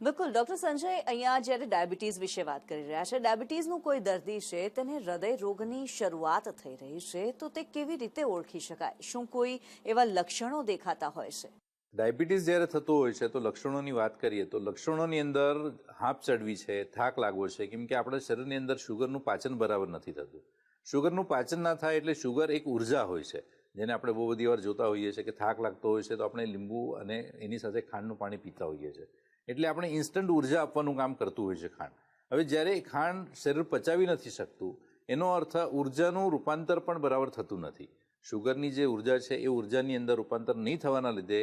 બિલકુલ ડોક્ટર સંજય, અહીંયા જ્યારે ડાયાબિટીઝ વિશે વાત કરી રહ્યા છે, ડાયાબિટીઝનું કોઈ દર્દી છે તેને હૃદય રોગની શરૂઆત થઈ રહી છે, તો તે કેવી રીતે ઓળખી શકાય? શું કોઈ એવા લક્ષણો દેખાતા હોય છે? ડાયાબિટીસ જ્યારે થતું હોય છે તો લક્ષણોની વાત કરીએ તો લક્ષણોની અંદર હાંફ ચડવી છે, થાક લાગવો છે, કેમ કે આપણા શરીરની અંદર શુગરનું પાચન બરાબર નથી થતું. શુગરનું પાચન ના થાય એટલે શુગર એક ઉર્જા હોય છે, જેને આપણે બહુ બધી વાર જોતા હોઈએ છીએ કે થાક લાગતો હોય છે તો આપણે લીંબુ અને એની સાથે ખાંડનું પાણી પીતા હોઈએ છીએ. એટલે આપણે ઇન્સ્ટન્ટ ઉર્જા આપવાનું કામ કરતું હોય છે ખાંડ. હવે જ્યારે ખાંડ શરીર પચાવી નથી શકતું, એનો અર્થ ઉર્જાનું રૂપાંતર પણ બરાબર થતું નથી. શુગરની જે ઉર્જા છે એ ઉર્જાની અંદર રૂપાંતર નહીં થવાના લીધે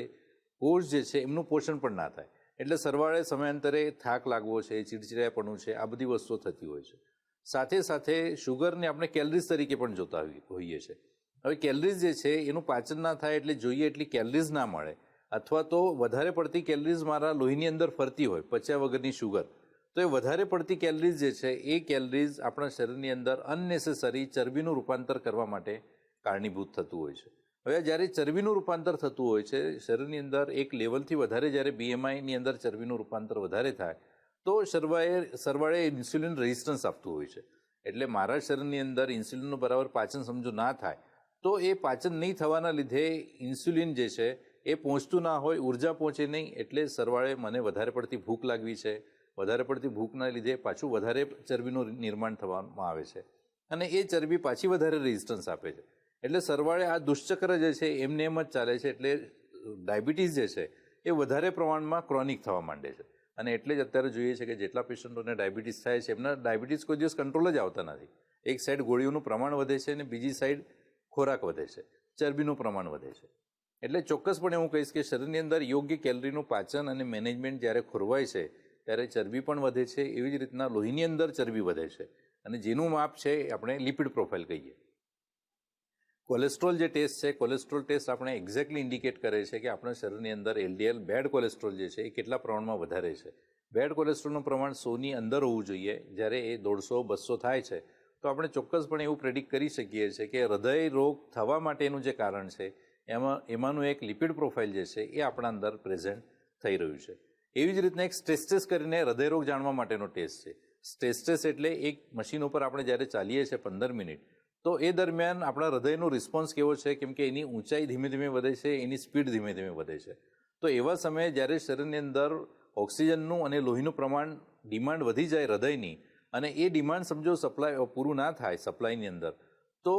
કોષ જે છે એમનું પોષણ પણ ના થાય. એટલે સરવાળે સમયાંતરે થાક લાગવો છે, ચીડચીડાપણું છે, આ બધી વસ્તુઓ થતી હોય છે. સાથે સાથે શુગરને આપણે કેલરીઝ તરીકે પણ જોતા હોઈએ છીએ. હવે કેલરીઝ જે છે એનું પાચન ના થાય એટલે જોઈએ એટલી કેલરીઝ ના મળે, અથવા તો વધારે પડતી કેલરીઝ મારા લોહીની અંદર ફરતી હોય પચ્યા વગરની શુગર, તો એ વધારે પડતી કેલરીઝ જે છે એ કેલરીઝ આપણા શરીરની અંદર અનનેસેસરી ચરબીનું રૂપાંતર કરવા માટે કારણીભૂત થતું હોય છે. હવે જ્યારે ચરબીનું રૂપાંતર થતું હોય છે શરીરની અંદર એક લેવલથી વધારે, જ્યારે બીએમઆઈની અંદર ચરબીનું રૂપાંતર વધારે થાય તો સરવાળે ઇન્સ્યુલિન રેઝિસ્ટન્સ આપતું હોય છે. એટલે મારા શરીરની અંદર ઇન્સ્યુલિનનું બરાબર પાચન સમજો ના થાય તો એ પાચન નહીં થવાના લીધે ઇન્સ્યુલિન જે છે એ પહોંચતું ના હોય, ઉર્જા પહોંચે નહીં, એટલે સરવાળે મને વધારે પડતી ભૂખ લાગવી છે. વધારે પડતી ભૂખના લીધે પાછું વધારે ચરબીનું નિર્માણ થવામાં આવે છે અને એ ચરબી પાછી વધારે રેઝિસ્ટન્સ આપે છે. એટલે સરવાળે આ દુષ્ચક્ર જે છે એમને એમ જ ચાલે છે. એટલે ડાયાબિટીસ જે છે એ વધારે પ્રમાણમાં ક્રોનિક થવા માંડે છે. અને એટલે જ અત્યારે જોઈએ છે કે જેટલા પેશન્ટોને ડાયાબિટીસ થાય છે એમના ડાયાબિટીસ કોઈ દિવસ કંટ્રોલ જ આવતા નથી. એક સાઈડ ગોળીઓનું પ્રમાણ વધે છે અને બીજી સાઈડ ખોરાક વધે છે, ચરબીનું પ્રમાણ વધે છે. એટલે ચોક્કસપણે હું કહીશ કે શરીરની અંદર યોગ્ય કેલરીનું પાચન અને મેનેજમેન્ટ જ્યારે ખોરવાય છે ત્યારે ચરબી પણ વધે છે. એવી જ રીતના લોહીની અંદર ચરબી વધે છે અને જેનું માપ છે આપણે લિપિડ પ્રોફાઇલ કહીએ. કોલેસ્ટ્રોલ જે ટેસ્ટ છે, કોલેસ્ટ્રોલ ટેસ્ટ આપણે એક્ઝેક્ટલી ઇન્ડિકેટ કરે છે કે આપણા શરીરની અંદર એલડીએલ બેડ કોલેસ્ટ્રોલ જે છે એ કેટલા પ્રમાણમાં વધારે છે. બેડ કોલેસ્ટ્રોલનું પ્રમાણ 100ની અંદર હોવું જોઈએ. જ્યારે એ 150-200 થાય છે તો આપણે ચોક્કસપણે એવું પ્રેડિક્ટ કરી શકીએ છીએ કે હૃદય રોગ થવા માટેનું જે કારણ છે એમાંનું એક લિપિડ પ્રોફાઇલ જે છે એ આપણા અંદર પ્રેઝન્ટ થઈ રહ્યું છે. એવી જ રીતના એક સ્ટ્રેસ ટેસ્ટ કરીને હૃદયરોગ જાણવા માટેનો ટેસ્ટ છે. સ્ટ્રેસ ટેસ્ટ એટલે એક મશીન ઉપર આપણે જ્યારે ચાલીએ છીએ 15 મિનિટ, તો એ દરમિયાન આપણા હૃદયનો રિસ્પોન્સ કેવો છે, કેમ કે એની ઊંચાઈ ધીમે ધીમે વધે છે, એની સ્પીડ ધીમે ધીમે વધે છે. તો એવા સમયે જ્યારે શરીરની અંદર ઓક્સિજનનું અને લોહીનું પ્રમાણ ડિમાન્ડ વધી જાય હૃદયની, અને એ ડિમાન્ડ સમજો પૂરું ના થાય સપ્લાયની અંદર, તો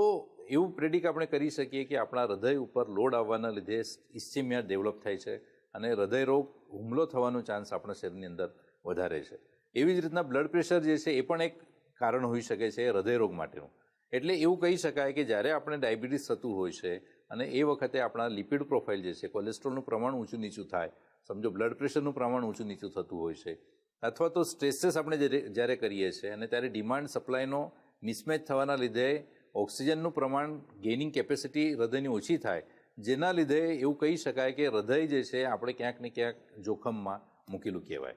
એવું પ્રેડિક્ટ આપણે કરી શકીએ કે આપણા હૃદય ઉપર લોડ આવવાના લીધે ઇસ્ચેમિયા ડેવલપ થાય છે અને હૃદયરોગ હુમલો થવાનો ચાન્સ આપણા શરીરની અંદર વધારે છે. એવી જ રીતના બ્લડ પ્રેશર જે છે એ પણ એક કારણ હોઈ શકે છે હૃદયરોગ માટેનું. એટલે એવું કહી શકાય કે જ્યારે આપણે ડાયાબિટીસ થતું હોય છે અને એ વખતે આપણા લિપિડ પ્રોફાઇલ જે છે, કોલેસ્ટ્રોલનું પ્રમાણ ઊંચું નીચું થાય, સમજો બ્લડ પ્રેશરનું પ્રમાણ ઊંચું નીચું થતું હોય છે, અથવા તો સ્ટ્રેસીસ આપણે જ્યારે કરીએ છીએ અને ત્યારે ડિમાન્ડ સપ્લાયનો મિસમેચ થવાના લીધે ઓક્સિજનનું પ્રમાણ ગેઇનિંગ કેપેસિટી હૃદયની ઓછી થાય, જેના લીધે એવું કહી શકાય કે હૃદય જે છે આપણે ક્યાંક ને ક્યાંક જોખમમાં મૂકેલું કહેવાય.